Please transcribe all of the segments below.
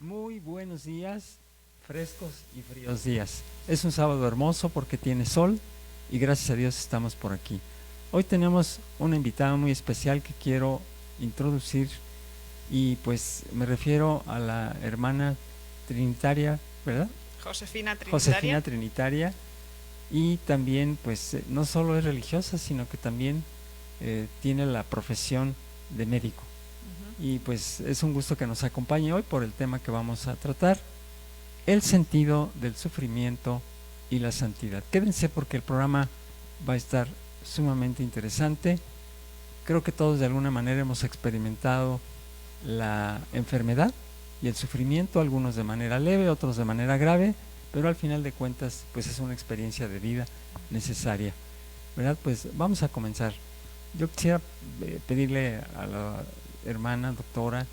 Muy buenos días, frescos y fríos días. Es un sábado hermoso porque tiene sol y gracias a Dios estamos por aquí. Hoy tenemos una invitada muy especial que quiero introducir y pues me refiero a la hermana Trinitaria, ¿verdad? Josefina Trinitaria. Josefina Trinitaria, y también pues no solo es religiosa sino que también tiene la profesión de médico. Y pues es un gusto que nos acompañe hoy por el tema que vamos a tratar, el sentido del sufrimiento y la santidad. Quédense porque el programa va a estar sumamente interesante. Creo que todos de alguna manera hemos experimentado la enfermedad y el sufrimiento, algunos de manera leve, otros de manera grave, pero al final de cuentas pues es una experiencia de vida necesaria, ¿verdad? Pues vamos a comenzar. Yo quisiera pedirle a la hermana doctora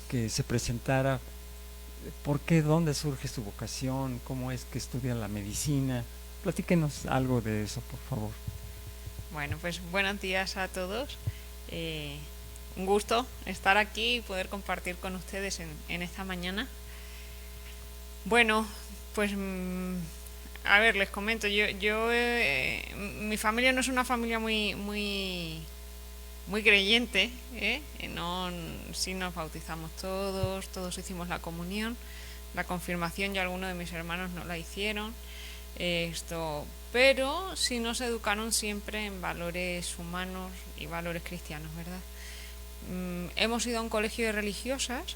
que se presentara. ¿Por qué? ¿Dónde surge su vocación? ¿Cómo es que estudia la medicina? Platíquenos algo de eso, por favor. Bueno, pues buenos días a todos. Eh, un gusto estar aquí y poder compartir con ustedes en esta mañana. Bueno, pues a ver, les comento. Mi familia no es una familia muy creyente, ¿eh? No, sí nos bautizamos todos hicimos la comunión, la confirmación, y algunos de mis hermanos no la hicieron. Pero sí nos educaron siempre en valores humanos y valores cristianos, ¿verdad? Hemos ido a un colegio de religiosas,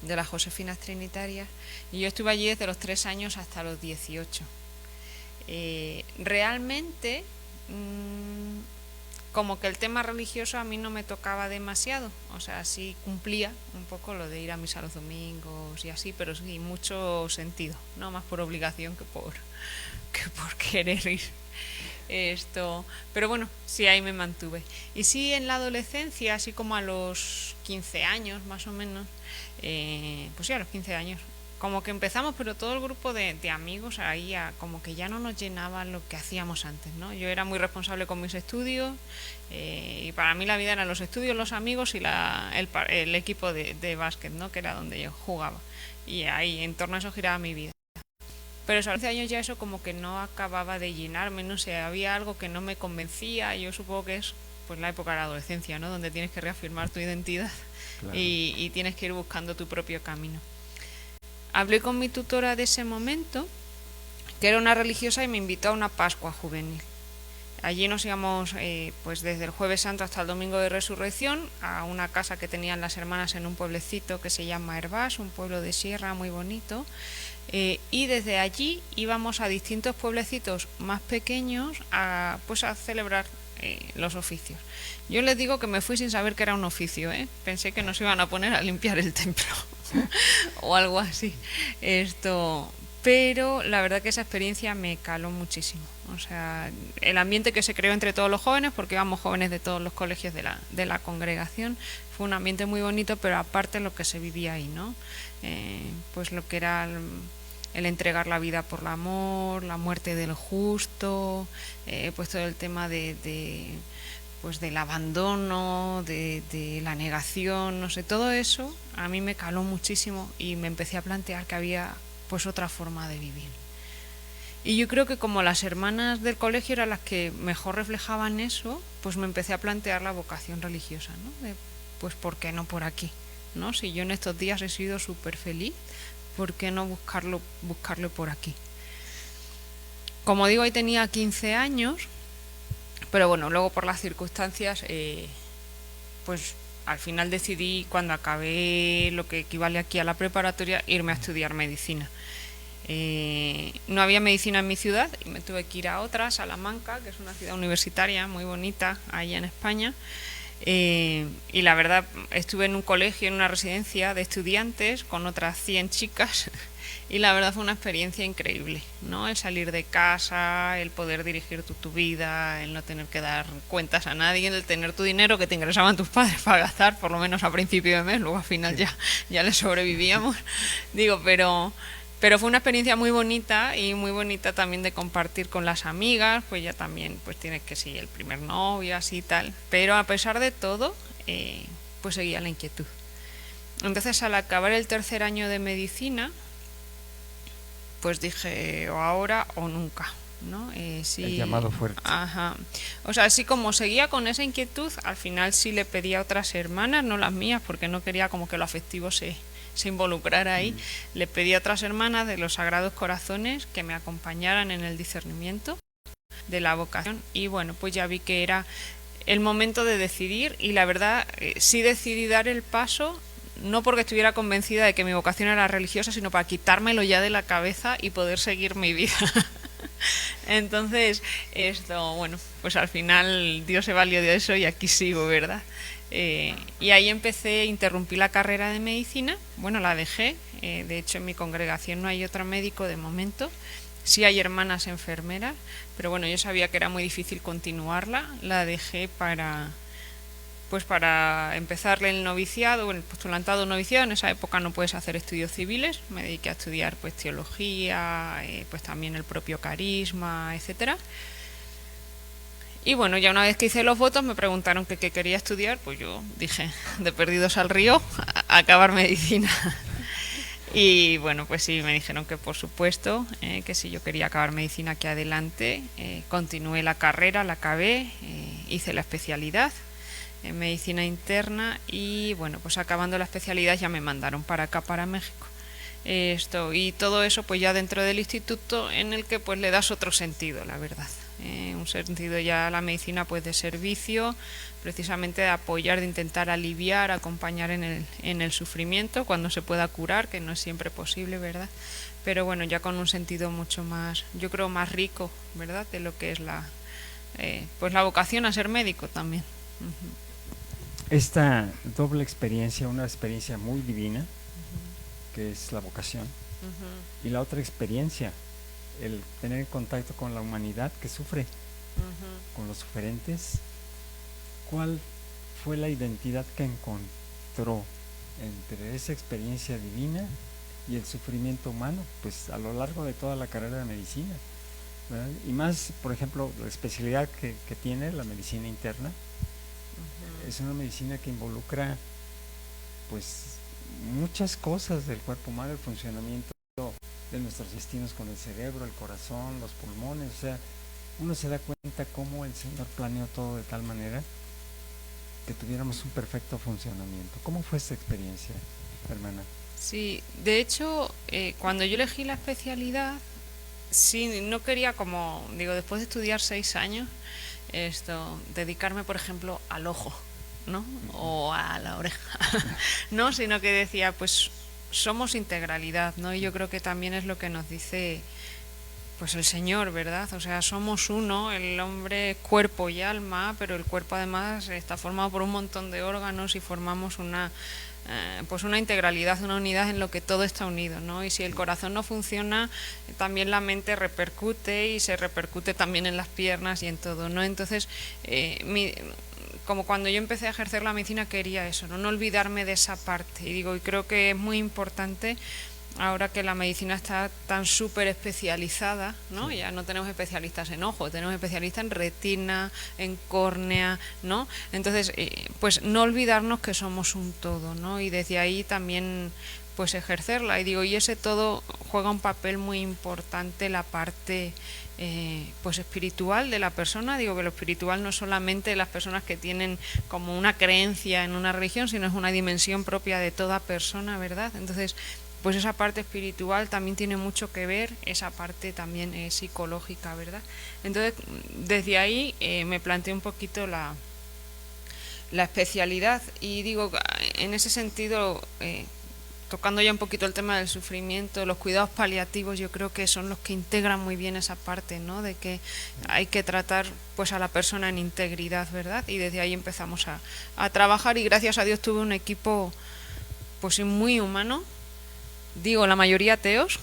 de las Josefinas Trinitarias, y yo estuve allí desde los 3 años hasta los 18. Realmente, como que el tema religioso a mí no me tocaba demasiado, o sea, sí cumplía un poco lo de ir a misa los domingos y así, pero sí mucho sentido, no más por obligación que por querer ir. Pero bueno, sí, ahí me mantuve. Y sí, en la adolescencia, así como a los 15 años más o menos, pues sí, a los 15 años, como que empezamos, pero todo el grupo de amigos ahí como que ya no nos llenaba lo que hacíamos antes, ¿no? Yo era muy responsable con mis estudios, y para mí la vida eran los estudios, los amigos y el equipo de básquet, ¿no? Que era donde yo jugaba. Y ahí, en torno a eso giraba mi vida. Pero a los 15 años ya eso como que no acababa de llenarme, no sé, había algo que no me convencía. Yo supongo que es pues la época de la adolescencia, ¿no? Donde tienes que reafirmar tu identidad, Claro. y tienes que ir buscando tu propio camino. Hablé con mi tutora de ese momento, que era una religiosa, y me invitó a una Pascua juvenil. Allí nos íbamos pues desde el Jueves Santo hasta el Domingo de Resurrección a una casa que tenían las hermanas en un pueblecito que se llama Hervás, un pueblo de sierra muy bonito. Y desde allí íbamos a distintos pueblecitos más pequeños pues a celebrar los oficios. Yo les digo que me fui sin saber que era un oficio, ¿eh? Pensé que nos iban a poner a limpiar el templo o algo así. Pero la verdad que esa experiencia me caló muchísimo. O sea, el ambiente que se creó entre todos los jóvenes, porque íbamos jóvenes de todos los colegios de la congregación, fue un ambiente muy bonito, pero aparte lo que se vivía ahí, ¿no? Pues lo que era el entregar la vida por el amor, la muerte del justo, pues todo el tema pues del abandono, de la negación, no sé, todo eso a mí me caló muchísimo y me empecé a plantear que había pues otra forma de vivir. Y yo creo que como las hermanas del colegio eran las que mejor reflejaban eso, pues me empecé a plantear la vocación religiosa, ¿no? Pues ¿por qué no por aquí? ¿No? Si yo en estos días he sido súper feliz, ¿por qué no buscarlo por aquí? Como digo, ahí tenía 15 años, pero bueno, luego por las circunstancias, pues al final decidí, cuando acabé lo que equivale aquí a la preparatoria, irme a estudiar medicina. No había medicina en mi ciudad y me tuve que ir a otra, Salamanca, que es una ciudad universitaria muy bonita allá en España. Y la verdad, estuve en un colegio, en una residencia de estudiantes con otras 100 chicas y la verdad fue una experiencia increíble, ¿no? El salir de casa, el poder dirigir tu vida, el no tener que dar cuentas a nadie, el tener tu dinero que te ingresaban tus padres para gastar, por lo menos a principio de mes, luego al final Sí. ya le sobrevivíamos. Digo, pero fue una experiencia muy bonita, y muy bonita también de compartir con las amigas, pues ya también pues tienes que sí, el primer novio, así tal. Pero a pesar de todo, pues seguía la inquietud. Entonces, al acabar el tercer año de medicina, pues dije, o ahora o nunca, ¿no? Sí, el llamado fuerte. Ajá. O sea, así como seguía con esa inquietud, al final sí le pedí a otras hermanas, no las mías, porque no quería como que lo afectivo se involucrara ahí. Le pedí a otras hermanas de los Sagrados Corazones que me acompañaran en el discernimiento de la vocación, y bueno, pues ya vi que era el momento de decidir, y la verdad sí decidí dar el paso, no porque estuviera convencida de que mi vocación era religiosa, sino para quitármelo ya de la cabeza y poder seguir mi vida. Entonces, esto, bueno, pues al final Dios se valió de eso y aquí sigo, ¿verdad? Y ahí empecé, interrumpí la carrera de medicina, bueno, la dejé, de hecho en mi congregación no hay otro médico de momento, sí hay hermanas enfermeras, pero bueno, yo sabía que era muy difícil continuarla, la dejé para empezar el noviciado, el postulantado noviciado. En esa época no puedes hacer estudios civiles, me dediqué a estudiar pues teología, pues también el propio carisma, etcétera. Y bueno, ya una vez que hice los votos me preguntaron que qué quería estudiar, pues yo dije, de perdidos al río, a acabar medicina. Y bueno, pues sí, me dijeron que por supuesto, que si yo quería acabar medicina, que adelante. Continué la carrera, la acabé, hice la especialidad en medicina interna, y bueno, pues acabando la especialidad ya me mandaron para acá, para México. Y todo eso pues ya dentro del instituto, en el que pues le das otro sentido, la verdad. Un sentido ya a la medicina pues de servicio, precisamente de apoyar, de intentar aliviar, acompañar en el sufrimiento cuando se pueda curar, que no es siempre posible, ¿verdad? Pero bueno, ya con un sentido mucho más, yo creo, más rico, ¿verdad? De lo que es pues la vocación a ser médico también. Esta doble experiencia, una experiencia muy divina, que es la vocación, y la otra experiencia, el tener contacto con la humanidad que sufre, con los sufrentes. ¿Cuál fue la identidad que encontró entre esa experiencia divina y el sufrimiento humano? Pues a lo largo de toda la carrera de medicina, ¿verdad? Y más, por ejemplo, la especialidad que tiene la medicina interna, es una medicina que involucra pues muchas cosas del cuerpo humano, el funcionamiento de nuestros destinos con el cerebro, el corazón, los pulmones. O sea, uno se da cuenta cómo el Señor planeó todo de tal manera que tuviéramos un perfecto funcionamiento. ¿Cómo fue esta experiencia, hermana? Sí, de hecho, cuando yo elegí la especialidad, sí, no quería, como digo, después de estudiar 6 años, dedicarme, por ejemplo, al ojo, ¿no? O a la oreja, ¿no? Sino que decía, pues somos integralidad, ¿no? Y yo creo que también es lo que nos dice pues el Señor, ¿verdad? O sea, somos uno, el hombre es cuerpo y alma, pero el cuerpo además está formado por un montón de órganos y formamos pues una integralidad, una unidad en lo que todo está unido, ¿no? Y si el corazón no funciona, también la mente repercute, y se repercute también en las piernas y en todo, ¿no? Entonces, como cuando yo empecé a ejercer la medicina, quería eso, no olvidarme de esa parte. Y digo, y creo que es muy importante ahora que la medicina está tan súper especializada, ¿no? Sí. Ya no tenemos especialistas en ojo, tenemos especialistas en retina, en córnea, ¿no? Entonces, pues no olvidarnos que somos un todo, ¿no? Y desde ahí también pues ejercerla. Y digo, y ese todo juega un papel muy importante, la parte pues espiritual de la persona. Digo que lo espiritual no es solamente las personas que tienen como una creencia en una religión, sino es una dimensión propia de toda persona, ¿verdad? Entonces, pues esa parte espiritual también tiene mucho que ver, esa parte también psicológica, ¿verdad? Entonces, desde ahí me planteé un poquito la especialidad, y digo, en ese sentido, tocando ya un poquito el tema del sufrimiento, los cuidados paliativos, yo creo que son los que integran muy bien esa parte, ¿no? De que hay que tratar pues a la persona en integridad, ¿verdad? Y desde ahí empezamos a trabajar, y gracias a Dios tuve un equipo pues muy humano. Digo, la mayoría ateos,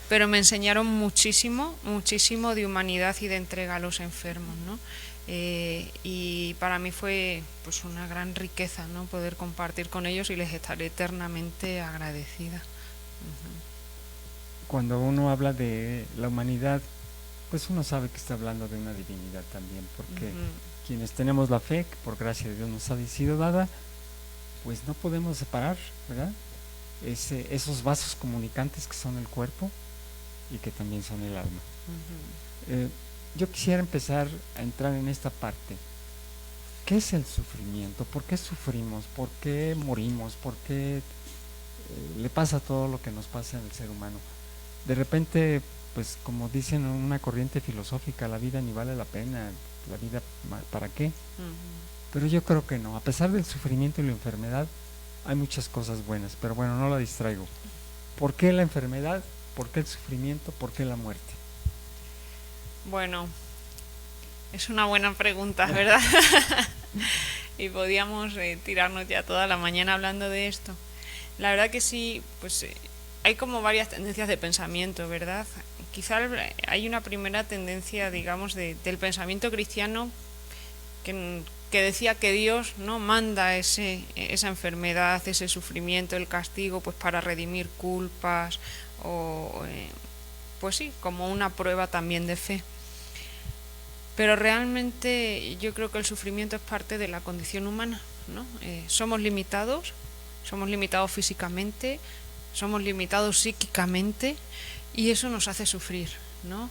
pero me enseñaron muchísimo, muchísimo de humanidad y de entrega a los enfermos, ¿no? Y para mí fue pues una gran riqueza, ¿no? Poder compartir con ellos, y les estaré eternamente agradecida. Cuando uno habla de la humanidad, pues uno sabe que está hablando de una divinidad también, porque quienes tenemos la fe, que por gracia de Dios nos ha sido dada, pues no podemos separar, ¿verdad? Esos vasos comunicantes que son el cuerpo y que también son el alma. Yo quisiera empezar a entrar en esta parte. ¿Qué es el sufrimiento? ¿Por qué sufrimos? ¿Por qué morimos? ¿Por qué le pasa todo lo que nos pasa en el ser humano? De repente, pues como dicen en una corriente filosófica, la vida ni vale la pena, la vida ¿para qué? Pero yo creo que no. A pesar del sufrimiento y la enfermedad, hay muchas cosas buenas, pero bueno, no la distraigo. ¿Por qué la enfermedad? ¿Por qué el sufrimiento? ¿Por qué la muerte? Bueno, es una buena pregunta, ¿verdad? Y podíamos tirarnos ya toda la mañana hablando de esto. La verdad que sí, pues hay como varias tendencias de pensamiento, ¿verdad? Quizá hay una primera tendencia, digamos, del pensamiento cristiano que decía que Dios no manda esa enfermedad, ese sufrimiento, el castigo, pues para redimir culpas o pues sí, como una prueba también de fe. Pero realmente yo creo que el sufrimiento es parte de la condición humana, ¿no? Somos limitados físicamente, somos limitados psíquicamente y eso nos hace sufrir, ¿no?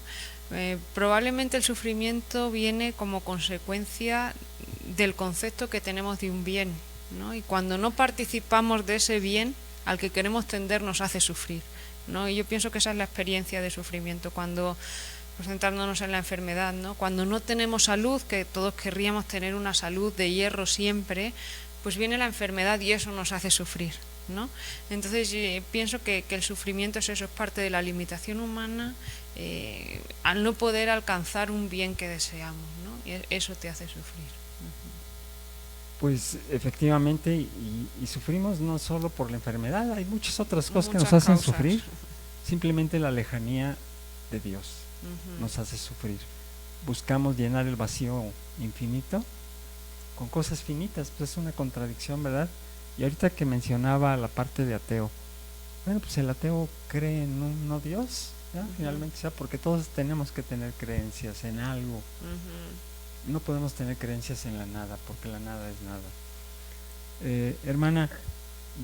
Probablemente el sufrimiento viene como consecuencia del concepto que tenemos de un bien, ¿no? Y cuando no participamos de ese bien al que queremos tender nos hace sufrir, ¿no? Y yo pienso que esa es la experiencia de sufrimiento, cuando pues centrándonos en la enfermedad, ¿no? Cuando no tenemos salud, que todos querríamos tener una salud de hierro siempre, pues viene la enfermedad y eso nos hace sufrir, ¿no? Entonces pienso que el sufrimiento es eso, es parte de la limitación humana al no poder alcanzar un bien que deseamos, ¿no? Y eso te hace sufrir. Pues efectivamente, y sufrimos no solo por la enfermedad, hay muchas otras cosas que nos hacen sufrir. Simplemente la lejanía de Dios nos hace sufrir. Buscamos llenar el vacío infinito con cosas finitas, pues es una contradicción, ¿verdad? Y ahorita que mencionaba la parte de ateo, bueno, pues el ateo cree en un no Dios, ¿ya? Finalmente, o sea, porque todos tenemos que tener creencias en algo. No podemos tener creencias en la nada, porque la nada es nada. Hermana,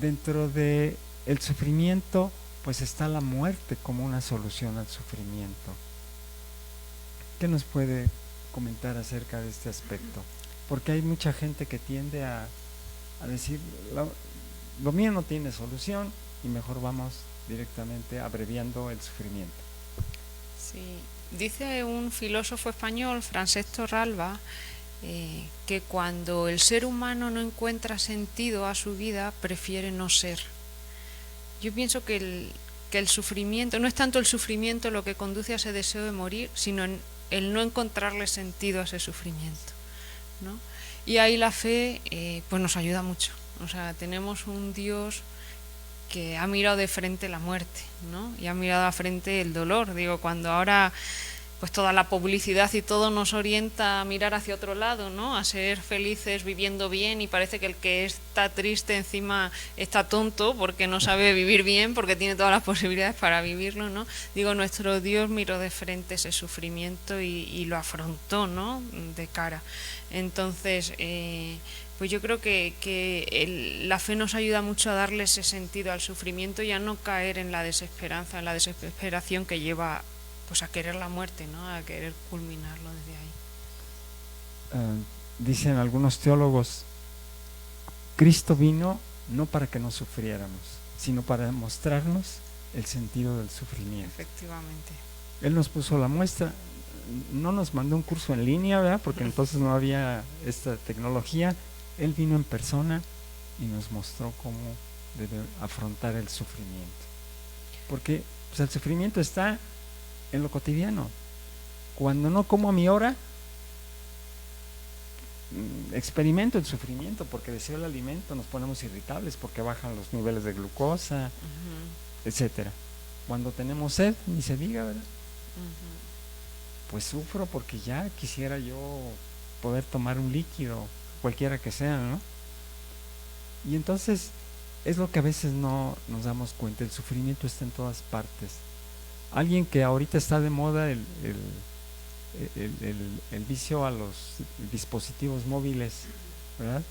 dentro de el sufrimiento, pues está la muerte como una solución al sufrimiento. ¿Qué nos puede comentar acerca de este aspecto? Porque hay mucha gente que tiende a decir, lo mío no tiene solución y mejor vamos directamente abreviando el sufrimiento. Sí, dice un filósofo español, Francesc Torralba, que cuando el ser humano no encuentra sentido a su vida, prefiere no ser. Yo pienso que el sufrimiento, no es tanto el sufrimiento lo que conduce a ese deseo de morir, sino el no encontrarle sentido a ese sufrimiento, ¿no? Y ahí la fe pues nos ayuda mucho. O sea, tenemos un Dios que ha mirado de frente la muerte, ¿no? Y ha mirado de frente el dolor. Digo, cuando ahora pues toda la publicidad y todo nos orienta a mirar hacia otro lado, ¿no? A ser felices viviendo bien, y parece que el que está triste encima está tonto porque no sabe vivir bien, porque tiene todas las posibilidades para vivirlo, ¿no? Digo, nuestro Dios miró de frente ese sufrimiento y lo afrontó, ¿no? De cara. Entonces, pues yo creo que la fe nos ayuda mucho a darle ese sentido al sufrimiento y a no caer en la desesperanza, en la desesperación que lleva pues a querer la muerte, ¿no? A querer culminarlo desde ahí. Dicen algunos teólogos, Cristo vino no para que no sufriéramos, sino para mostrarnos el sentido del sufrimiento. Efectivamente. Él nos puso la muestra, no nos mandó un curso en línea, ¿verdad? Porque entonces no había esta tecnología. Él vino en persona y nos mostró cómo debe afrontar el sufrimiento. Porque pues, el sufrimiento está en lo cotidiano. Cuando no como a mi hora, experimento el sufrimiento porque deseo el alimento, nos ponemos irritables porque bajan los niveles de glucosa, etcétera. Cuando tenemos sed, ni se diga, ¿verdad? Pues sufro porque ya quisiera yo poder tomar un líquido, cualquiera que sea, ¿no? Y entonces es lo que a veces no nos damos cuenta, el sufrimiento está en todas partes. Alguien que ahorita está de moda el vicio a los dispositivos móviles, ¿verdad?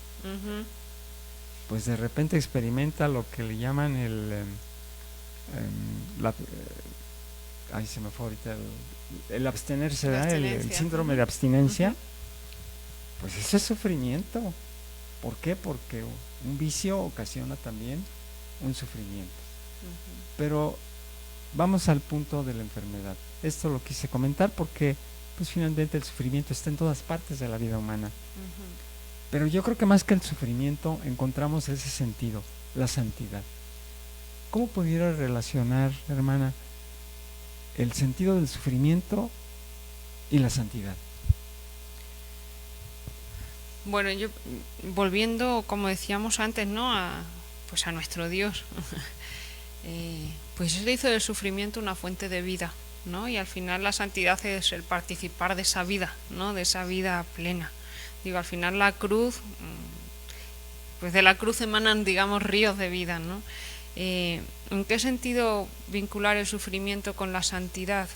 pues de repente experimenta lo que le llaman ay, se me fue ahorita el abstenerse, el síndrome de abstinencia. Pues eso es sufrimiento. ¿Por qué? Porque un vicio ocasiona también un sufrimiento. Pero vamos al punto de la enfermedad. Esto lo quise comentar porque pues finalmente el sufrimiento está en todas partes de la vida humana. Pero yo creo que más que el sufrimiento encontramos ese sentido, la santidad. ¿Cómo pudiera relacionar, hermana, el sentido del sufrimiento y la santidad? Bueno, yo volviendo, como decíamos antes, ¿no? Pues a nuestro Dios. Pues Él hizo del sufrimiento una fuente de vida, ¿no? Y al final la santidad es el participar de esa vida, ¿no? De esa vida plena. Digo, al final la cruz, pues de la cruz emanan, digamos, ríos de vida, ¿no? ¿En qué sentido vincular el sufrimiento con la santidad?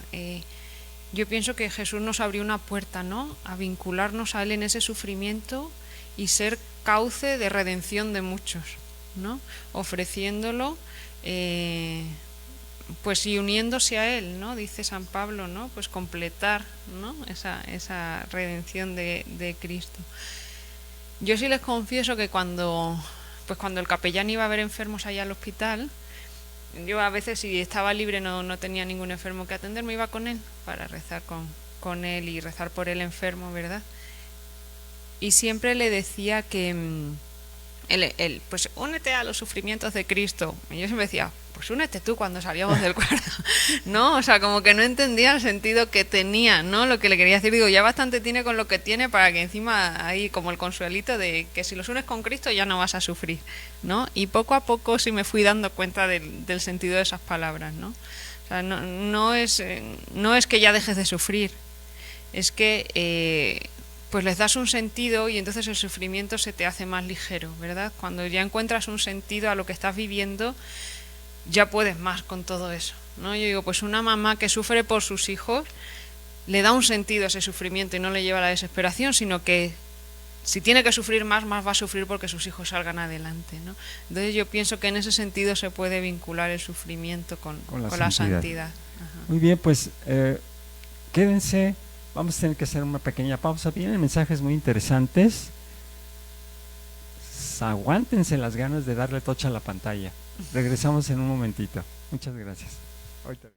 Yo pienso que Jesús nos abrió una puerta, ¿no? A vincularnos a Él en ese sufrimiento y ser cauce de redención de muchos, ¿no? Ofreciéndolo, pues y uniéndose a Él, ¿no? Dice San Pablo, ¿no? Pues completar, ¿no? Esa redención de Cristo. Yo sí les confieso que cuando el capellán iba a ver enfermos allá al hospital, yo a veces si estaba libre no tenía ningún enfermo que atender, me iba con él para rezar con él y rezar por el enfermo, ¿verdad? Y siempre le decía que él, pues únete a los sufrimientos de Cristo. Y yo siempre decía, pues únete tú cuando salíamos del cuarto, ¿no? O sea, como que no entendía el sentido que tenía, ¿no? Lo que le quería decir, digo, ya bastante tiene con lo que tiene para que encima hay como el consuelito de que si los unes con Cristo ya no vas a sufrir, ¿no? Y poco a poco sí me fui dando cuenta del sentido de esas palabras, ¿no? O sea, no es que ya dejes de sufrir, es que pues les das un sentido y entonces el sufrimiento se te hace más ligero, ¿verdad? Cuando ya encuentras un sentido a lo que estás viviendo, ya puedes más con todo eso, ¿no? Yo digo, pues una mamá que sufre por sus hijos le da un sentido a ese sufrimiento y no le lleva a la desesperación, sino que si tiene que sufrir más va a sufrir porque sus hijos salgan adelante, ¿no? Entonces yo pienso que en ese sentido se puede vincular el sufrimiento con la santidad. Ajá. Muy bien, pues quédense, vamos a tener que hacer una pequeña pausa. Vienen mensajes muy interesantes. Aguántense las ganas de darle tocha a la pantalla. Regresamos en un momentito. Muchas gracias. Ahorita.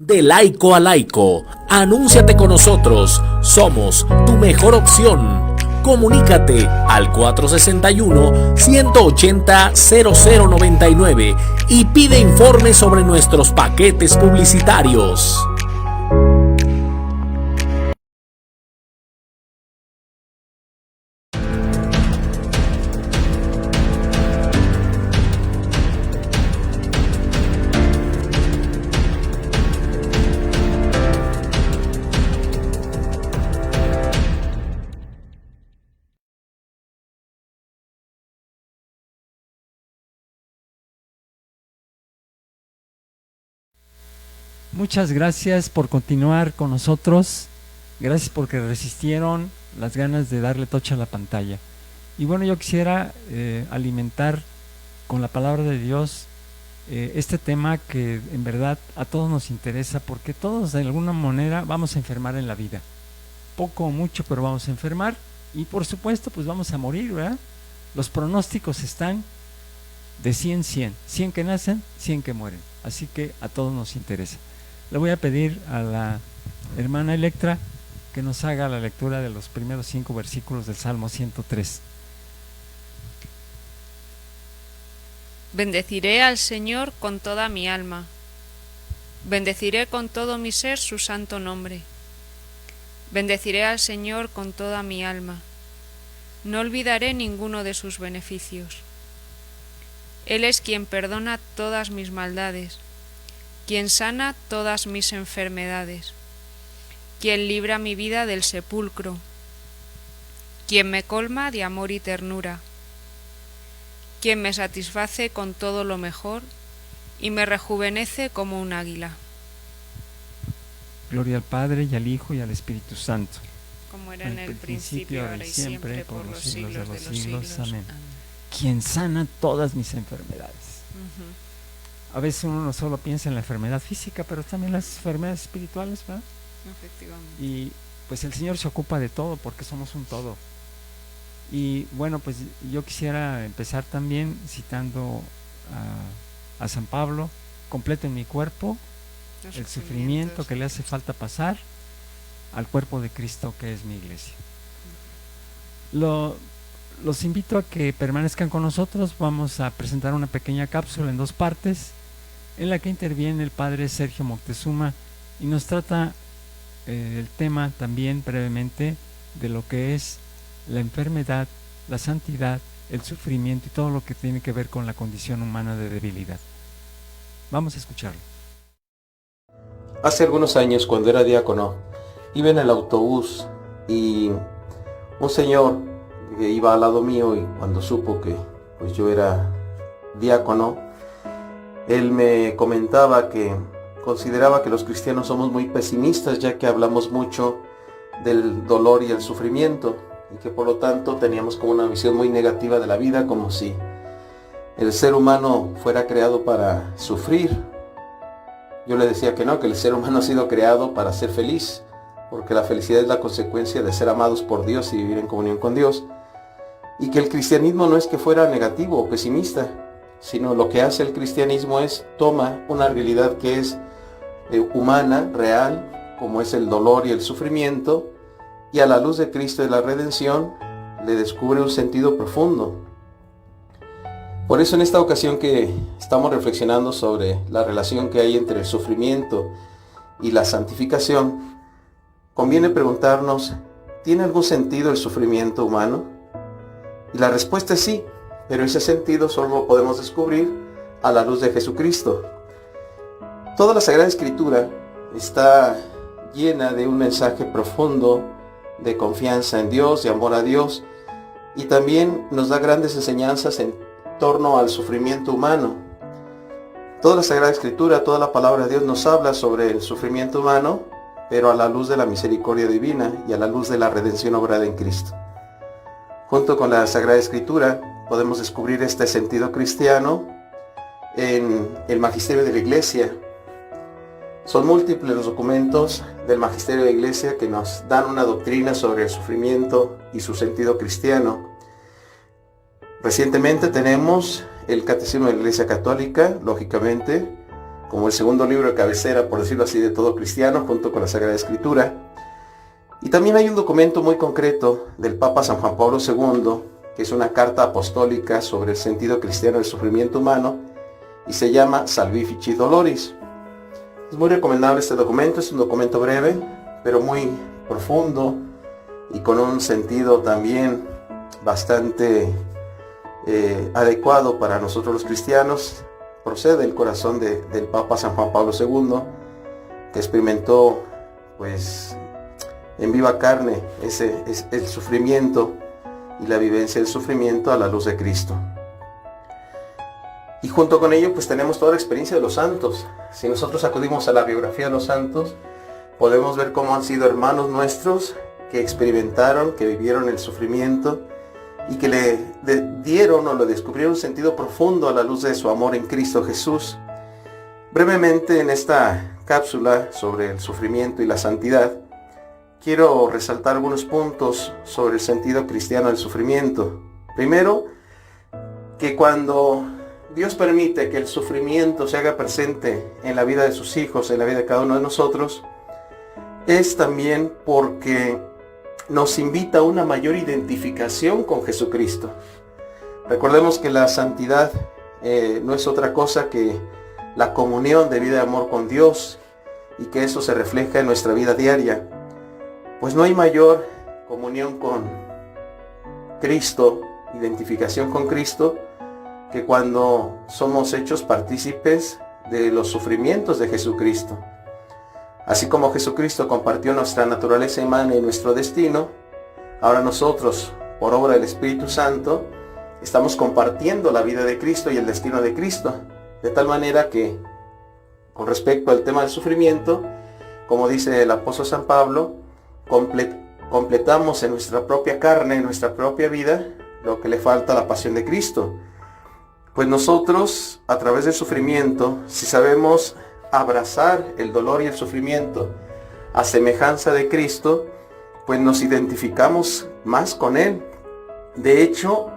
De laico a laico, anúnciate con nosotros, somos tu mejor opción. Comunícate al 461-180-0099 y pide informes sobre nuestros paquetes publicitarios. Muchas gracias por continuar con nosotros. Gracias porque resistieron las ganas de darle tocha a la pantalla. Y bueno, yo quisiera alimentar con la palabra de Dios este tema que en verdad a todos nos interesa, porque todos de alguna manera vamos a enfermar en la vida, poco o mucho, pero vamos a enfermar, y por supuesto pues vamos a morir, ¿verdad? Los pronósticos están de 100 que nacen, 100 que mueren, así que a todos nos interesa. Le voy a pedir a la hermana Electra que nos haga la lectura de los primeros 5 versículos del Salmo 103. Bendeciré al Señor con toda mi alma. Bendeciré con todo mi ser su santo nombre. Bendeciré al Señor con toda mi alma. No olvidaré ninguno de sus beneficios. Él es quien perdona todas mis maldades, quien sana todas mis enfermedades, quien libra mi vida del sepulcro, quien me colma de amor y ternura, quien me satisface con todo lo mejor y me rejuvenece como un águila. Gloria al Padre, y al Hijo, y al Espíritu Santo. Como era en el principio, ahora y siempre, por los siglos de los siglos. Amén. Quien sana todas mis enfermedades. A veces uno no solo piensa en la enfermedad física, pero también las enfermedades espirituales, ¿verdad? Efectivamente. Y pues el Señor se ocupa de todo, porque somos un todo. Y bueno, pues yo quisiera empezar también citando a San Pablo: completo en mi cuerpo el sufrimiento que le hace falta pasar al cuerpo de Cristo, que es mi iglesia. Los invito a que permanezcan con nosotros. Vamos a presentar una pequeña cápsula en 2 partes, en la que interviene el padre Sergio Moctezuma y nos trata el tema también brevemente de lo que es la enfermedad, la santidad, el sufrimiento y todo lo que tiene que ver con la condición humana de debilidad. Vamos a escucharlo. Hace algunos años, cuando era diácono, iba en el autobús y un señor que iba al lado mío, y cuando supo que pues yo era diácono, él me comentaba que consideraba que los cristianos somos muy pesimistas, ya que hablamos mucho del dolor y el sufrimiento, y que por lo tanto teníamos como una visión muy negativa de la vida, como si el ser humano fuera creado para sufrir. Yo le decía que no, que el ser humano ha sido creado para ser feliz, porque la felicidad es la consecuencia de ser amados por Dios y vivir en comunión con Dios, y que el cristianismo no es que fuera negativo o pesimista, sino lo que hace el cristianismo es toma una realidad que es humana, real, como es el dolor y el sufrimiento, y a la luz de Cristo y de la redención le descubre un sentido profundo. Por eso en esta ocasión que estamos reflexionando sobre la relación que hay entre el sufrimiento y la santificación, conviene preguntarnos: ¿tiene algún sentido el sufrimiento humano? Y la respuesta es sí, pero ese sentido solo lo podemos descubrir a la luz de Jesucristo. Toda la Sagrada Escritura está llena de un mensaje profundo de confianza en Dios, de amor a Dios, y también nos da grandes enseñanzas en torno al sufrimiento humano. Toda la Sagrada Escritura, toda la palabra de Dios nos habla sobre el sufrimiento humano, pero a la luz de la misericordia divina y a la luz de la redención obrada en Cristo. Junto con la Sagrada Escritura podemos descubrir este sentido cristiano en el magisterio de la Iglesia. Son múltiples los documentos del magisterio de la Iglesia que nos dan una doctrina sobre el sufrimiento y su sentido cristiano. Recientemente tenemos el Catecismo de la Iglesia Católica, lógicamente, como el segundo libro de cabecera, por decirlo así, de todo cristiano, junto con la Sagrada Escritura. Y también hay un documento muy concreto del Papa San Juan Pablo II, que es una carta apostólica sobre el sentido cristiano del sufrimiento humano, y se llama Salvifici Doloris. Es muy recomendable este documento, es un documento breve, pero muy profundo, y con un sentido también bastante adecuado para nosotros los cristianos. Procede del corazón del Papa San Juan Pablo II, que experimentó pues en viva carne el sufrimiento y la vivencia del sufrimiento a la luz de Cristo. Y junto con ello pues tenemos toda la experiencia de los santos. Si nosotros acudimos a la biografía de los santos, podemos ver cómo han sido hermanos nuestros que experimentaron, que vivieron el sufrimiento y que le dieron o le descubrieron un sentido profundo a la luz de su amor en Cristo Jesús. Brevemente, en esta cápsula sobre el sufrimiento y la santidad, quiero resaltar algunos puntos sobre el sentido cristiano del sufrimiento. Primero, que cuando Dios permite que el sufrimiento se haga presente en la vida de sus hijos, en la vida de cada uno de nosotros, es también porque nos invita a una mayor identificación con Jesucristo. Recordemos que la santidad no es otra cosa que la comunión de vida y amor con Dios, y que eso se refleja en nuestra vida diaria. Pues no hay mayor comunión con Cristo, identificación con Cristo, que cuando somos hechos partícipes de los sufrimientos de Jesucristo. Así como Jesucristo compartió nuestra naturaleza humana y nuestro destino, ahora nosotros, por obra del Espíritu Santo, estamos compartiendo la vida de Cristo y el destino de Cristo. De tal manera que, con respecto al tema del sufrimiento, como dice el apóstol San Pablo, completamos en nuestra propia carne, en nuestra propia vida, lo que le falta a la pasión de Cristo. Pues nosotros, a través del sufrimiento, si sabemos abrazar el dolor y el sufrimiento a semejanza de Cristo, pues nos identificamos más con Él. De hecho,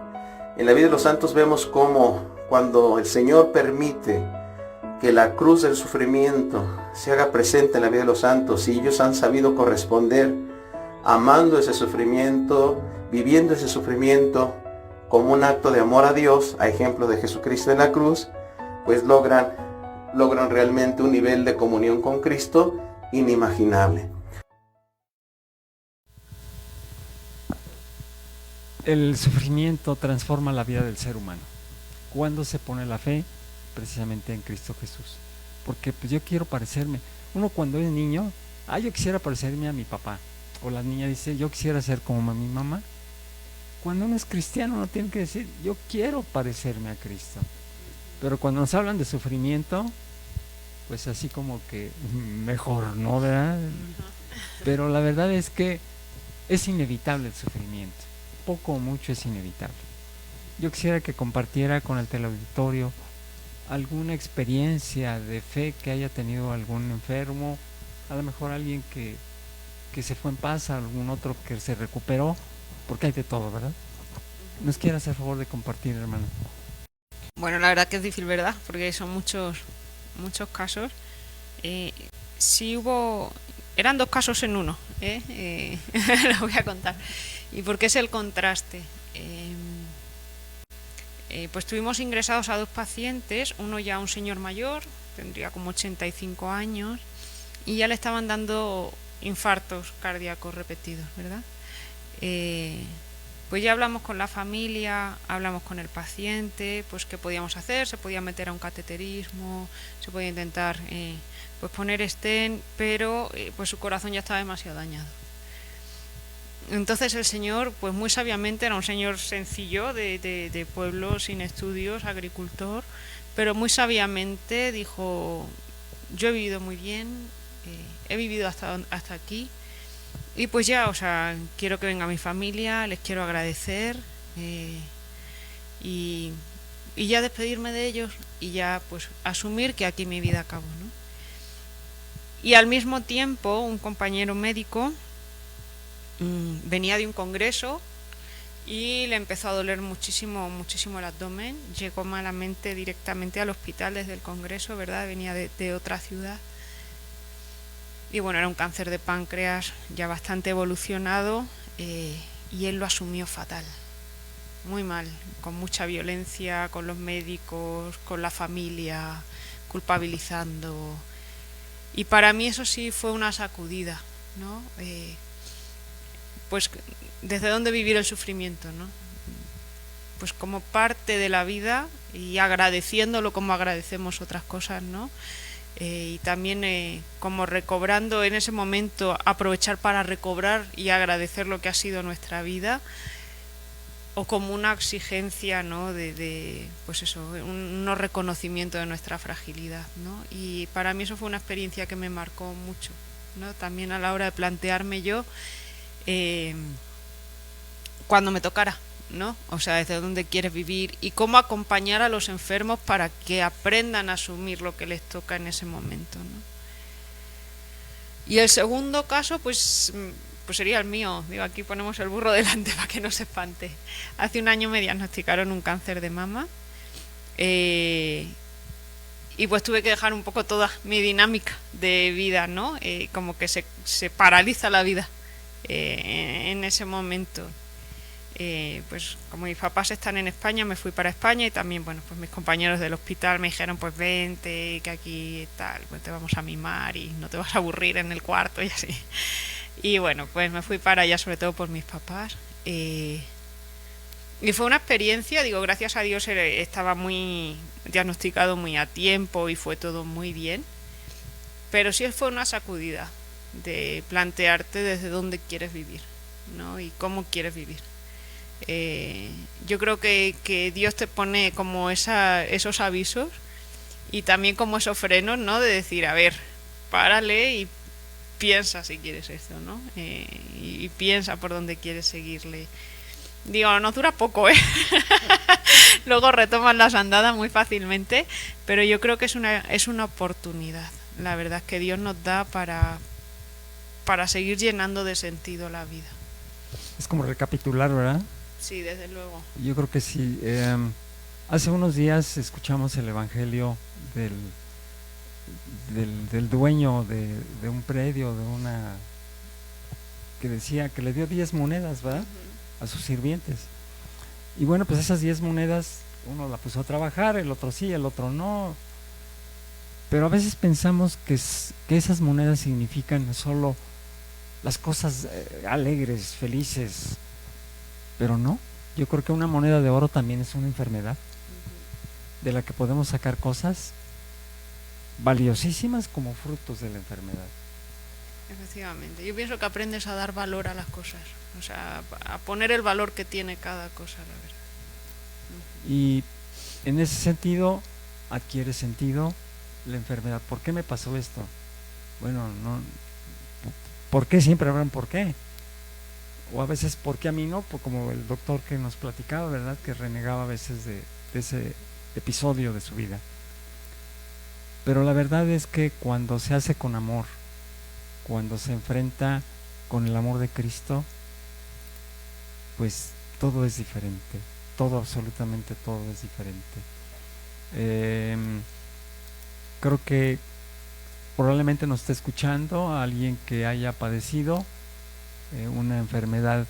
en la vida de los santos vemos cómo cuando el Señor permite que la cruz del sufrimiento se haga presente en la vida de los santos, y ellos han sabido corresponder amando ese sufrimiento, viviendo ese sufrimiento como un acto de amor a Dios, a ejemplo de Jesucristo en la cruz, pues logran realmente un nivel de comunión con Cristo inimaginable. El sufrimiento transforma la vida del ser humano. ¿Cuándo se pone la fe? Precisamente en Cristo Jesús. Porque pues yo quiero parecerme. Uno cuando es niño, yo quisiera parecerme a mi papá. O la niña dice, yo quisiera ser como mi mamá. Cuando uno es cristiano, uno tiene que decir, yo quiero parecerme a Cristo. Pero cuando nos hablan de sufrimiento, pues así como que mejor no, ¿verdad? Pero la verdad es que es inevitable el sufrimiento. Poco o mucho es inevitable. Yo quisiera que compartiera con el teleauditorio alguna experiencia de fe que haya tenido algún enfermo, a lo mejor alguien que se fue en paz, algún otro que se recuperó, porque hay de todo, ¿verdad? ¿Nos quiere hacer favor de compartir, hermano? Bueno, la verdad que es difícil, ¿verdad? Porque son muchos casos. Sí eran dos casos en uno, lo voy a contar. ¿Y por qué es el contraste? Pues tuvimos ingresados a dos pacientes, uno ya un señor mayor, tendría como 85 años, y ya le estaban dando infartos cardíacos repetidos, ¿verdad? Pues ya hablamos con la familia, hablamos con el paciente, pues qué podíamos hacer, se podía meter a un cateterismo, se podía intentar pues poner stent, pero pues su corazón ya estaba demasiado dañado. Entonces el señor, pues muy sabiamente, era un señor sencillo de pueblo, sin estudios, agricultor, pero muy sabiamente dijo, yo he vivido muy bien, he vivido hasta aquí, y pues ya, o sea, quiero que venga mi familia, les quiero agradecer, y ya despedirme de ellos, y ya pues asumir que aquí mi vida acabó, ¿no? Y al mismo tiempo, un compañero médico venía de un congreso y le empezó a doler muchísimo el abdomen, llegó malamente directamente al hospital desde el congreso, ¿verdad? Venía de otra ciudad. Y bueno, era un cáncer de páncreas ya bastante evolucionado, y él lo asumió fatal, muy mal, con mucha violencia con los médicos, con la familia, culpabilizando. Y para mí eso sí fue una sacudida, ¿no? Pues desde dónde vivir el sufrimiento, ¿no? Pues como parte de la vida y agradeciéndolo como agradecemos otras cosas, ¿no? Y también como recobrando en ese momento, aprovechar para recobrar y agradecer lo que ha sido nuestra vida, o como una exigencia, ¿no? Pues eso, un no reconocimiento de nuestra fragilidad, ¿no? Y para mí eso fue una experiencia que me marcó mucho, ¿no? También a la hora de plantearme yo cuando me tocara, ¿no? O sea, desde dónde quieres vivir y cómo acompañar a los enfermos para que aprendan a asumir lo que les toca en ese momento, ¿no? Y el segundo caso, pues sería el mío. Digo, aquí ponemos el burro delante para que no se espante. Hace un año me diagnosticaron un cáncer de mama. Y pues tuve que dejar un poco toda mi dinámica de vida, ¿no? Como que se paraliza la vida en ese momento. Pues como mis papás están en España, me fui para España y también, bueno, pues mis compañeros del hospital me dijeron, pues vente, que aquí tal, pues te vamos a mimar y no te vas a aburrir en el cuarto y así. Y bueno, pues me fui para allá sobre todo por mis papás. Y fue una experiencia, digo, gracias a Dios estaba muy diagnosticado muy a tiempo y fue todo muy bien. Pero sí fue una sacudida de plantearte desde dónde quieres vivir, ¿no? Y cómo quieres vivir. Yo creo que Dios te pone como esos avisos y también como esos frenos, ¿no? De decir, a ver, párale y piensa si quieres esto, ¿no? Y piensa por dónde quieres seguirle. Digo, no dura poco, ¿eh? Luego retoman las andadas muy fácilmente, pero yo creo que es una oportunidad. La verdad es que Dios nos da para seguir llenando de sentido la vida. Es como recapitular, ¿verdad? Sí, desde luego. Yo creo que sí. Hace unos días escuchamos el evangelio del dueño de un predio, que decía que le dio 10 monedas, ¿verdad? A sus sirvientes. Y bueno, pues esas 10 monedas, uno la puso a trabajar, el otro sí, el otro no. Pero a veces pensamos que esas monedas significan solo las cosas alegres, felices, pero no. Yo creo que una moneda de oro también es una enfermedad de la que podemos sacar cosas valiosísimas como frutos de la enfermedad. Efectivamente. Yo pienso que aprendes a dar valor a las cosas, o sea, a poner el valor que tiene cada cosa, la verdad. Y en ese sentido adquiere sentido la enfermedad. ¿Por qué me pasó esto? Bueno, no. ¿Por qué? Siempre habrá un por qué. O a veces, ¿por qué a mí no? Pues como el doctor que nos platicaba, ¿verdad? Que renegaba a veces de ese episodio de su vida. Pero la verdad es que cuando se hace con amor, cuando se enfrenta con el amor de Cristo, pues todo es diferente. Todo, absolutamente todo es diferente. Creo que probablemente nos esté escuchando a alguien que haya padecido una enfermedad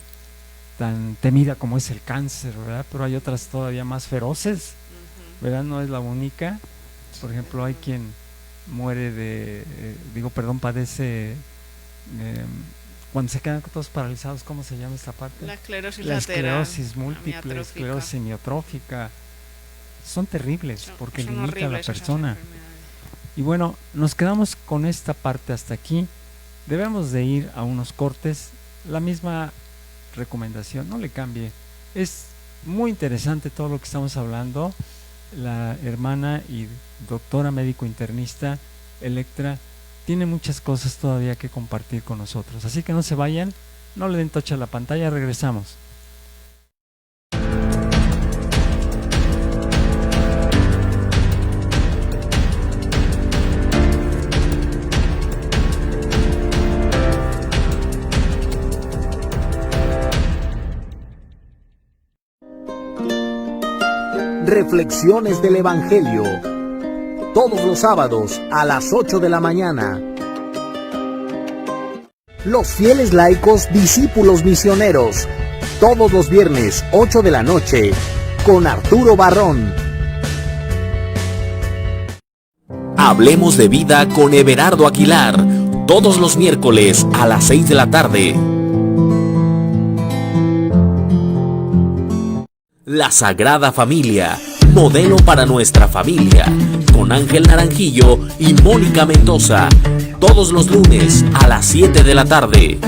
tan temida como es el cáncer, ¿verdad? Pero hay otras todavía más feroces, ¿verdad? No es la única. Por ejemplo, hay quien muere padece cuando se quedan todos paralizados. ¿Cómo se llama esta parte? La esclerosis la lateral, esclerosis múltiple, esclerosis semiotrófica. Son terribles porque son limita a la persona. esas Y bueno, nos quedamos con esta parte hasta aquí. Debemos de ir a unos cortes. La misma recomendación, no le cambie. Es muy interesante todo lo que estamos hablando. La hermana y doctora médico internista Electra tiene muchas cosas todavía que compartir con nosotros. Así que no se vayan, no le den tocha a la pantalla, regresamos. Reflexiones del Evangelio, todos los sábados a las 8 de la mañana. Los fieles laicos discípulos misioneros, todos los viernes 8 de la noche, con Arturo Barrón. Hablemos de vida con Everardo Aguilar, todos los miércoles a las 6 de la tarde. La Sagrada Familia, modelo para nuestra familia, con Ángel Naranjillo y Mónica Mendoza, todos los lunes a las 7 de la tarde.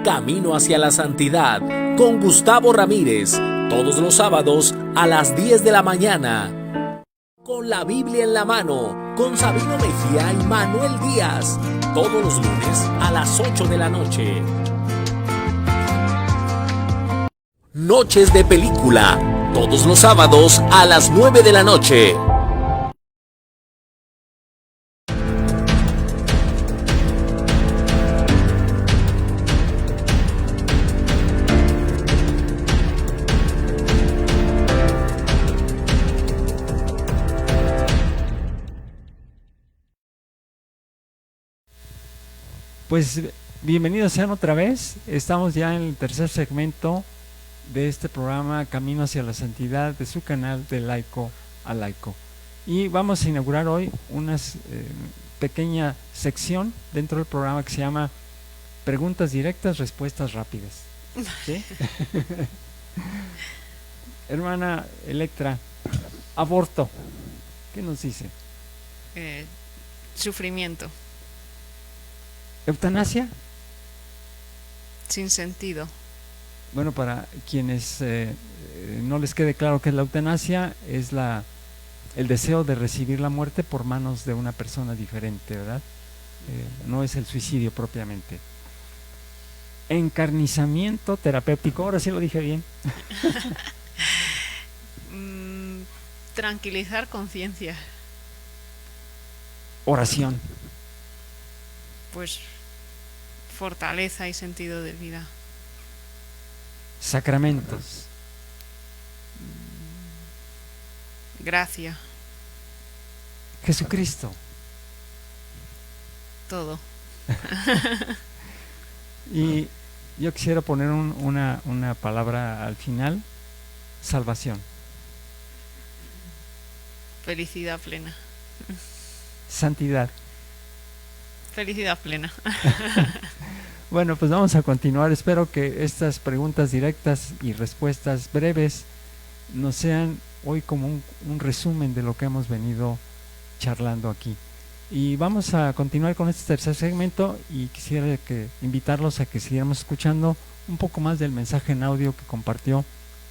Camino hacia la Santidad, con Gustavo Ramírez, todos los sábados a las 10 de la mañana. Con la Biblia en la mano, con Sabino Mejía y Manuel Díaz. Todos los lunes a las 8 de la noche. Noches de película. Todos los sábados a las 9 de la noche. Pues bienvenidos sean otra vez. Estamos ya en el tercer segmento de este programa Camino hacia la Santidad de su canal de Laico a Laico. Y vamos a inaugurar hoy una pequeña sección dentro del programa que se llama Preguntas directas, respuestas rápidas. ¿Sí? Hermana Electra, aborto. ¿Qué nos dice? Sufrimiento. ¿Eutanasia? Sin sentido. Bueno, para quienes no les quede claro qué es la eutanasia, es el deseo de recibir la muerte por manos de una persona diferente, ¿verdad? No es el suicidio propiamente. Encarnizamiento terapéutico, ahora sí lo dije bien. Tranquilizar conciencia. Oración. Pues fortaleza y sentido de vida. Sacramentos. Gracia. Jesucristo. Todo. Y yo quisiera poner una palabra al final: salvación. Felicidad plena. Santidad. Felicidad plena. Bueno, pues vamos a continuar. Espero que estas preguntas directas y respuestas breves nos sean hoy como un resumen de lo que hemos venido charlando aquí. Y vamos a continuar con este tercer segmento y quisiera invitarlos a que siguiéramos escuchando un poco más del mensaje en audio que compartió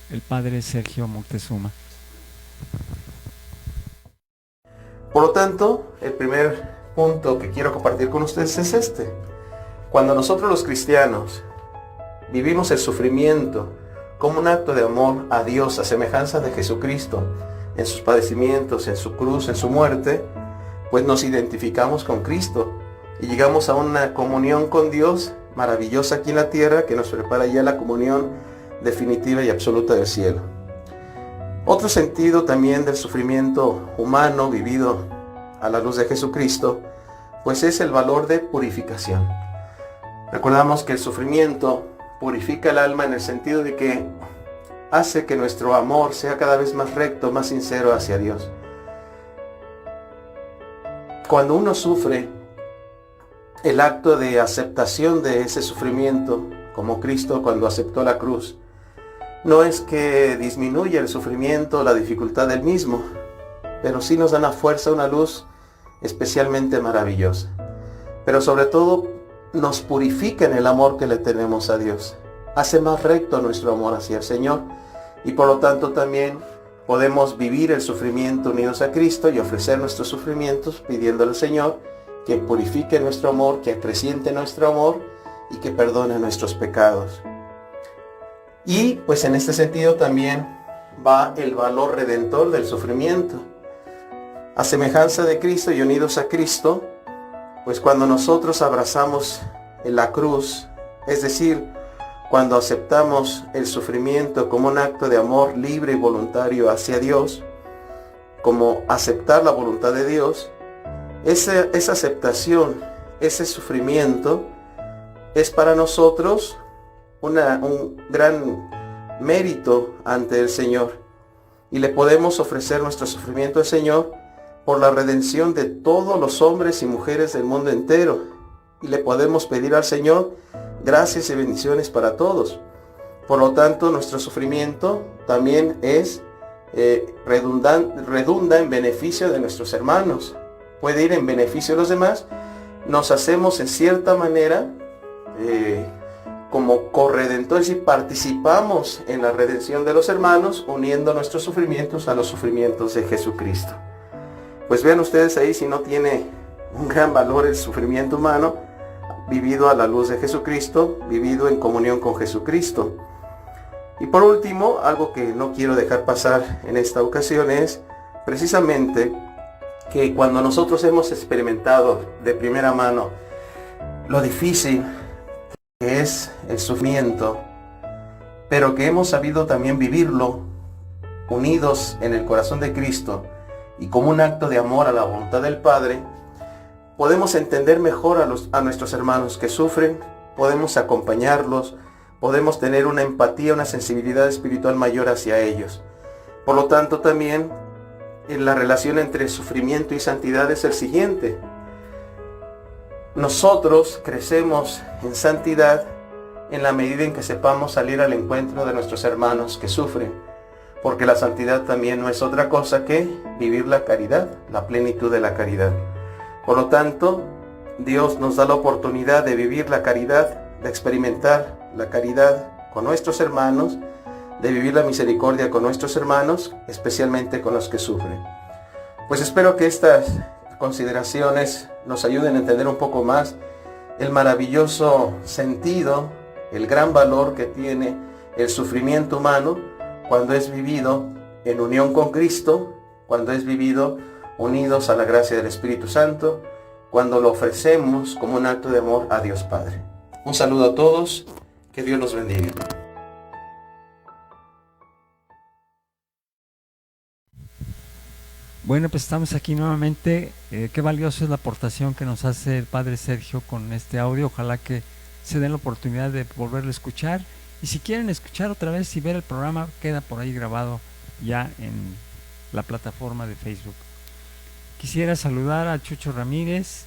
el padre Sergio Moctezuma. Por lo tanto, el primer punto que quiero compartir con ustedes es este. Cuando nosotros los cristianos vivimos el sufrimiento como un acto de amor a Dios, a semejanza de Jesucristo, en sus padecimientos, en su cruz, en su muerte, pues nos identificamos con Cristo y llegamos a una comunión con Dios maravillosa aquí en la tierra que nos prepara ya la comunión definitiva y absoluta del cielo. Otro sentido también del sufrimiento humano vivido a la luz de Jesucristo, pues es el valor de purificación. Recordamos que el sufrimiento purifica el alma en el sentido de que hace que nuestro amor sea cada vez más recto, más sincero hacia Dios. Cuando uno sufre, el acto de aceptación de ese sufrimiento, como Cristo cuando aceptó la cruz, no es que disminuya el sufrimiento, la dificultad del mismo, pero sí nos da una fuerza, una luz especialmente maravillosa. Pero sobre todo nos purifica en el amor que le tenemos a Dios. Hace más recto nuestro amor hacia el Señor y por lo tanto también podemos vivir el sufrimiento unidos a Cristo y ofrecer nuestros sufrimientos pidiéndole al Señor que purifique nuestro amor, que acreciente nuestro amor y que perdone nuestros pecados. Y pues en este sentido también va el valor redentor del sufrimiento. A semejanza de Cristo y unidos a Cristo, pues cuando nosotros abrazamos la cruz, es decir, cuando aceptamos el sufrimiento como un acto de amor libre y voluntario hacia Dios, como aceptar la voluntad de Dios, esa aceptación, ese sufrimiento, es para nosotros un gran mérito ante el Señor. Y le podemos ofrecer nuestro sufrimiento al Señor por la redención de todos los hombres y mujeres del mundo entero. Y le podemos pedir al Señor gracias y bendiciones para todos. Por lo tanto, nuestro sufrimiento también redunda en beneficio de nuestros hermanos. Puede ir en beneficio de los demás. Nos hacemos en cierta manera como corredentores y participamos en la redención de los hermanos, uniendo nuestros sufrimientos a los sufrimientos de Jesucristo. Pues vean ustedes ahí, si no tiene un gran valor el sufrimiento humano, vivido a la luz de Jesucristo, vivido en comunión con Jesucristo. Y por último, algo que no quiero dejar pasar en esta ocasión es precisamente que cuando nosotros hemos experimentado de primera mano lo difícil que es el sufrimiento, pero que hemos sabido también vivirlo unidos en el corazón de Cristo y como un acto de amor a la voluntad del Padre, podemos entender mejor a nuestros hermanos que sufren, podemos acompañarlos, podemos tener una empatía, una sensibilidad espiritual mayor hacia ellos. Por lo tanto, también la relación entre sufrimiento y santidad es el siguiente. Nosotros crecemos en santidad en la medida en que sepamos salir al encuentro de nuestros hermanos que sufren, porque la santidad también no es otra cosa que vivir la caridad, la plenitud de la caridad. Por lo tanto, Dios nos da la oportunidad de vivir la caridad, de experimentar la caridad con nuestros hermanos, de vivir la misericordia con nuestros hermanos, especialmente con los que sufren. Pues espero que estas consideraciones nos ayuden a entender un poco más el maravilloso sentido, el gran valor que tiene el sufrimiento humano cuando es vivido en unión con Cristo, cuando es vivido unidos a la gracia del Espíritu Santo, cuando lo ofrecemos como un acto de amor a Dios Padre. Un saludo a todos, que Dios los bendiga. Bueno, pues estamos aquí nuevamente. Qué valiosa es la aportación que nos hace el Padre Sergio con este audio. Ojalá que se den la oportunidad de volverlo a escuchar. Y si quieren escuchar otra vez y ver el programa, queda por ahí grabado ya en la plataforma de Facebook. Quisiera saludar a Chucho Ramírez.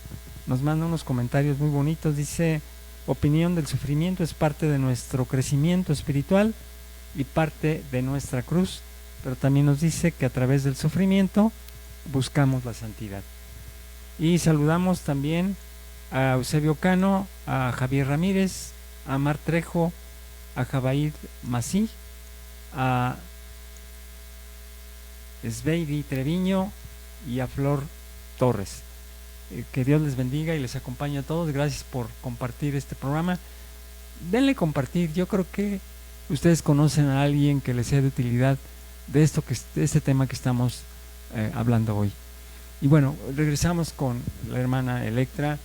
Nos manda unos comentarios muy bonitos. Dice: opinión del sufrimiento es parte de nuestro crecimiento espiritual y parte de nuestra cruz. Pero también nos dice que a través del sufrimiento buscamos la santidad. Y saludamos también a Eusebio Cano, a Javier Ramírez, a Mar Trejo, a Jabaid Masí, a Sveidi Treviño y a Flor Torres. Que Dios les bendiga y les acompañe a todos. Gracias por compartir este programa. Denle compartir. Yo creo que ustedes conocen a alguien que les sea de utilidad de este tema que estamos hablando hoy. Y bueno, regresamos con la hermana Electra,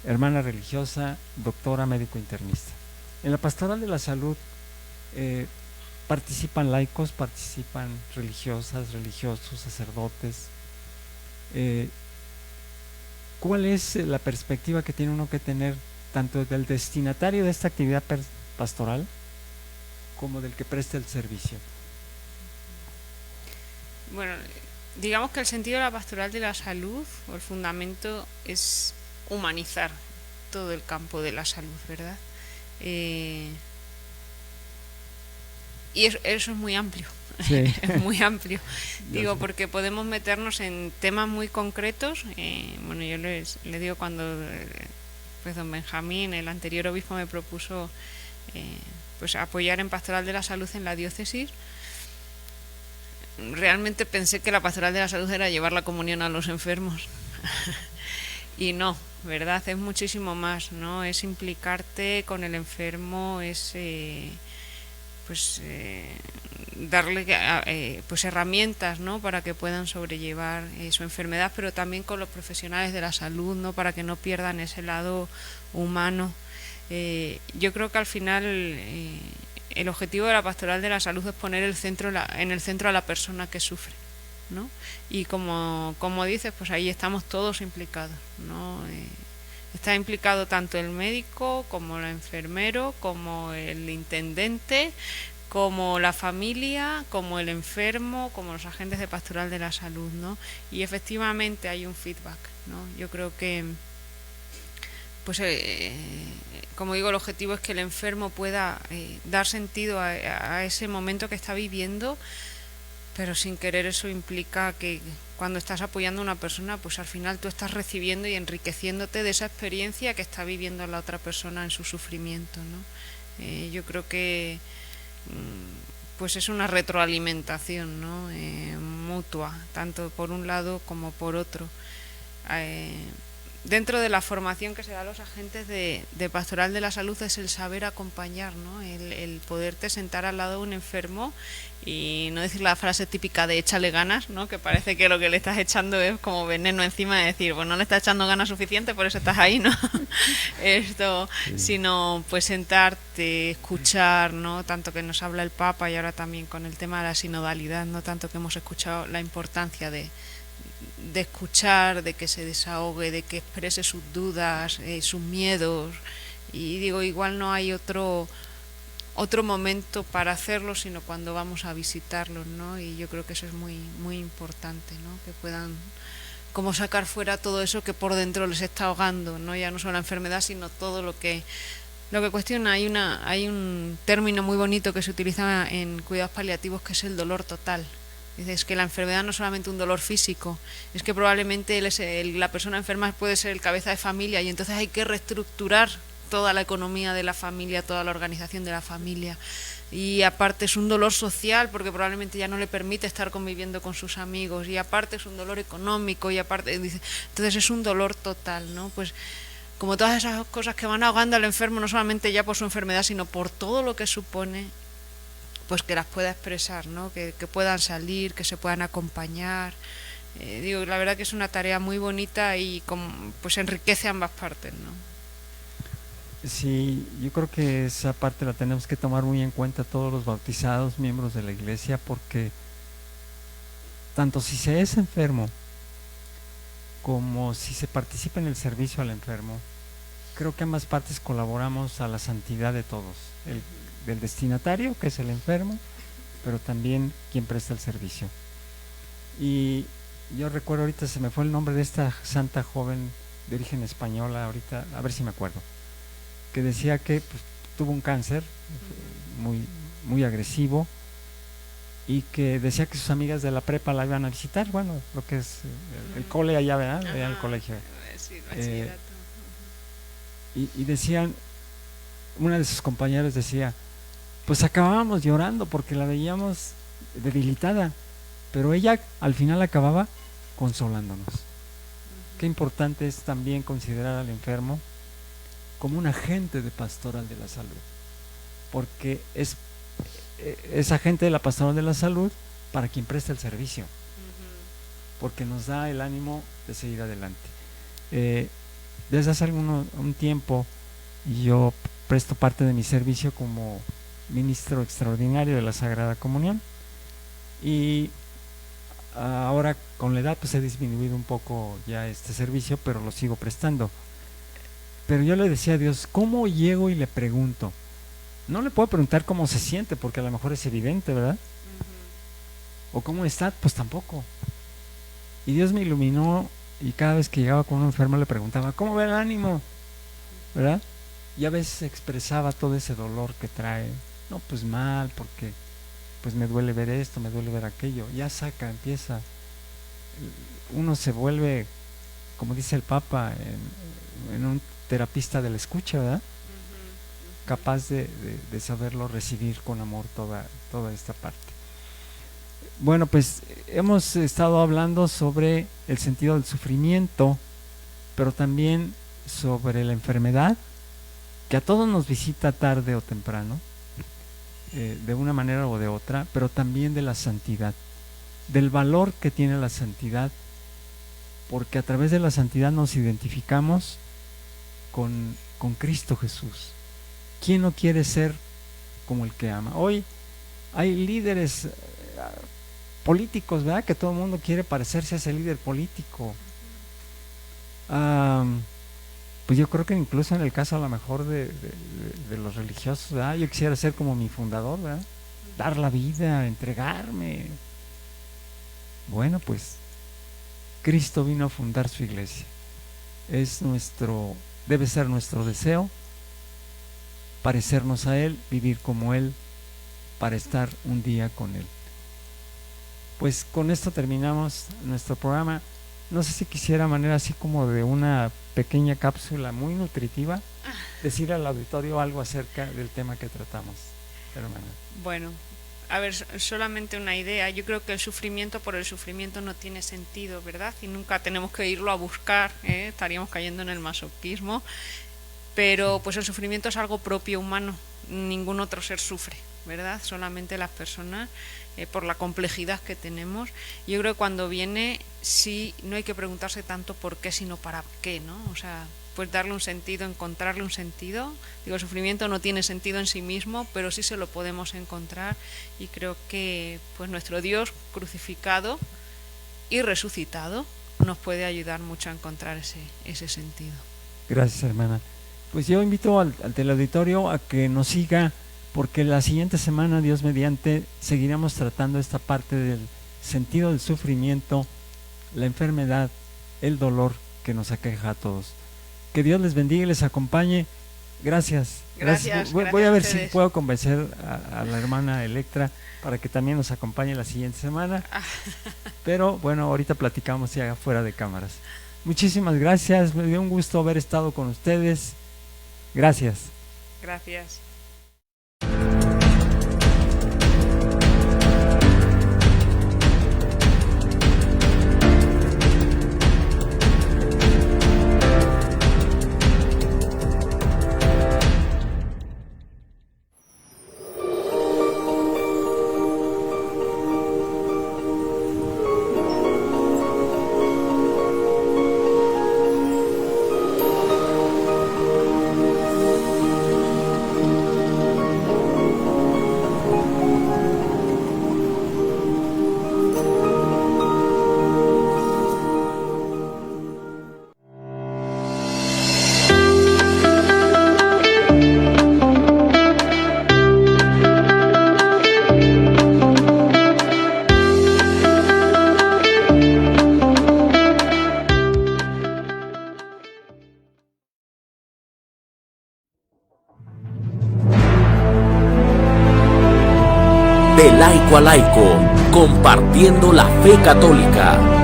hermana religiosa, doctora, médico internista. En la pastoral de la salud participan laicos, participan religiosas, religiosos, sacerdotes. ¿Cuál es la perspectiva que tiene uno que tener tanto del destinatario de esta actividad pastoral como del que presta el servicio? Bueno, digamos que el sentido de la pastoral de la salud, o el fundamento, es humanizar todo el campo de la salud, ¿verdad? Y eso es muy amplio, sí. Es muy amplio. Digo, porque podemos meternos en temas muy concretos. Bueno, yo le digo, cuando pues don Benjamín, el anterior obispo, me propuso pues apoyar en pastoral de la salud en la diócesis, realmente pensé que la pastoral de la salud era llevar la comunión a los enfermos. Y no, ¿verdad? Es muchísimo más, ¿no? Es implicarte con el enfermo, es darle pues herramientas, ¿no? Para que puedan sobrellevar su enfermedad, pero también con los profesionales de la salud, ¿no? Para que no pierdan ese lado humano. Yo creo que al final el objetivo de la pastoral de la salud es poner en el centro a la persona que sufre, ¿no? Y como dices, pues ahí estamos todos implicados, ¿no? Está implicado tanto el médico como el enfermero, como el intendente, como la familia, como el enfermo, como los agentes de pastoral de la salud, ¿no? Y efectivamente hay un feedback, ¿no? Yo creo que pues como digo, el objetivo es que el enfermo pueda dar sentido a ese momento que está viviendo, pero sin querer eso implica que cuando estás apoyando a una persona, pues al final tú estás recibiendo y enriqueciéndote de esa experiencia que está viviendo la otra persona en su sufrimiento, ¿no? Yo creo que pues es una retroalimentación, ¿no? Mutua, tanto por un lado como por otro. dentro de la formación que se da a los agentes de pastoral de la salud es el saber acompañar, ¿no? El poderte sentar al lado de un enfermo y no decir la frase típica de échale ganas, ¿no? Que parece que lo que le estás echando es como veneno encima, de decir, pues no le estás echando ganas suficiente, por eso estás ahí, ¿no? Sino pues sentarte, escuchar, ¿no? Tanto que nos habla el Papa y ahora también con el tema de la sinodalidad, ¿no? Tanto que hemos escuchado la importancia de escuchar, de que se desahogue, de que exprese sus dudas, sus miedos, y digo, igual no hay otro momento para hacerlo sino cuando vamos a visitarlos, ¿no? Y yo creo que eso es muy muy importante, ¿no? Que puedan como sacar fuera todo eso que por dentro les está ahogando, ¿no? Ya no solo la enfermedad sino todo lo que cuestiona. Hay un término muy bonito que se utiliza en cuidados paliativos que es el dolor total. Dices que la enfermedad no es solamente un dolor físico, es que probablemente la persona enferma puede ser el cabeza de familia y entonces hay que reestructurar toda la economía de la familia, toda la organización de la familia. Y aparte es un dolor social porque probablemente ya no le permite estar conviviendo con sus amigos, y aparte es un dolor económico, y aparte entonces es un dolor total, ¿no? Pues como todas esas cosas que van ahogando al enfermo, no solamente ya por su enfermedad sino por todo lo que supone, pues que las pueda expresar, ¿no? Que puedan salir, que se puedan acompañar. Digo, la verdad que es una tarea muy bonita y pues enriquece ambas partes, ¿no? Sí, yo creo que esa parte la tenemos que tomar muy en cuenta todos los bautizados, miembros de la iglesia, porque tanto si se es enfermo como si se participa en el servicio al enfermo, creo que ambas partes colaboramos a la santidad de todos, del destinatario, que es el enfermo, pero también quien presta el servicio. Y yo recuerdo, ahorita se me fue el nombre de esta santa joven de origen española, ahorita, a ver si me acuerdo, que decía que pues, tuvo un cáncer muy, muy agresivo, y que decía que sus amigas de la prepa la iban a visitar, bueno, lo que es el cole allá, ¿verdad? Allá en el colegio. Sí, y decían, una de sus compañeras decía, pues acabábamos llorando porque la veíamos debilitada, pero ella al final acababa consolándonos. Qué importante es también considerar al enfermo como un agente de pastoral de la salud, porque es agente de la pastoral de la salud para quien presta el servicio, porque nos da el ánimo de seguir adelante. Desde hace un tiempo yo presto parte de mi servicio como ministro extraordinario de la Sagrada Comunión, y ahora con la edad pues he disminuido un poco ya este servicio, pero lo sigo prestando. Pero yo le decía a Dios, ¿cómo llego y le pregunto? No le puedo preguntar cómo se siente porque a lo mejor es evidente, ¿verdad? O cómo está, pues tampoco. Y Dios me iluminó, y cada vez que llegaba con un enfermo le preguntaba, ¿cómo ve el ánimo? ¿Verdad? Y a veces expresaba todo ese dolor que trae. No, pues mal, porque pues me duele ver esto, me duele ver aquello. Ya empieza. Uno se vuelve, como dice el Papa, en un terapista de la escucha, ¿verdad? Capaz de saberlo recibir con amor toda esta parte. Bueno, pues hemos estado hablando sobre el sentido del sufrimiento, pero también sobre la enfermedad, que a todos nos visita tarde o temprano, de una manera o de otra, pero también de la santidad, del valor que tiene la santidad, porque a través de la santidad nos identificamos con Cristo Jesús. ¿Quién no quiere ser como el que ama? Hoy hay líderes políticos, ¿verdad? Que todo el mundo quiere parecerse a ese líder político. Pues yo creo que incluso en el caso a lo mejor de los religiosos, ¿verdad? Yo quisiera ser como mi fundador, ¿verdad? Dar la vida, entregarme. Bueno, pues Cristo vino a fundar su iglesia. Debe ser nuestro deseo parecernos a Él, vivir como Él, para estar un día con Él. Pues con esto terminamos nuestro programa. No sé si quisiera, manera así como de una pequeña cápsula muy nutritiva, decir al auditorio algo acerca del tema que tratamos, hermana. Bueno, A ver, solamente una idea. Yo creo que el sufrimiento por el sufrimiento no tiene sentido, ¿verdad? Y nunca tenemos que irlo a buscar, ¿eh? Estaríamos cayendo en el masoquismo. Pero pues el sufrimiento es algo propio humano. Ningún otro ser sufre, ¿verdad? Solamente las personas, por la complejidad que tenemos. Yo creo que cuando viene, sí, no hay que preguntarse tanto por qué, sino para qué, ¿no? O sea, pues darle un sentido, encontrarle un sentido. Digo, el sufrimiento no tiene sentido en sí mismo, pero sí se lo podemos encontrar, y creo que pues nuestro Dios crucificado y resucitado nos puede ayudar mucho a encontrar ese sentido. Gracias, hermana. Pues yo invito al teleauditorio a que nos siga, porque la siguiente semana, Dios mediante, seguiremos tratando esta parte del sentido del sufrimiento, la enfermedad, el dolor que nos aqueja a todos. Que Dios les bendiga y les acompañe. Gracias. Voy a ver si puedo convencer a la hermana Electra para que también nos acompañe la siguiente semana. Pero bueno, ahorita platicamos ya fuera de cámaras. Muchísimas gracias. Me dio un gusto haber estado con ustedes. Gracias. Gracias. De laico a laico, compartiendo la fe católica.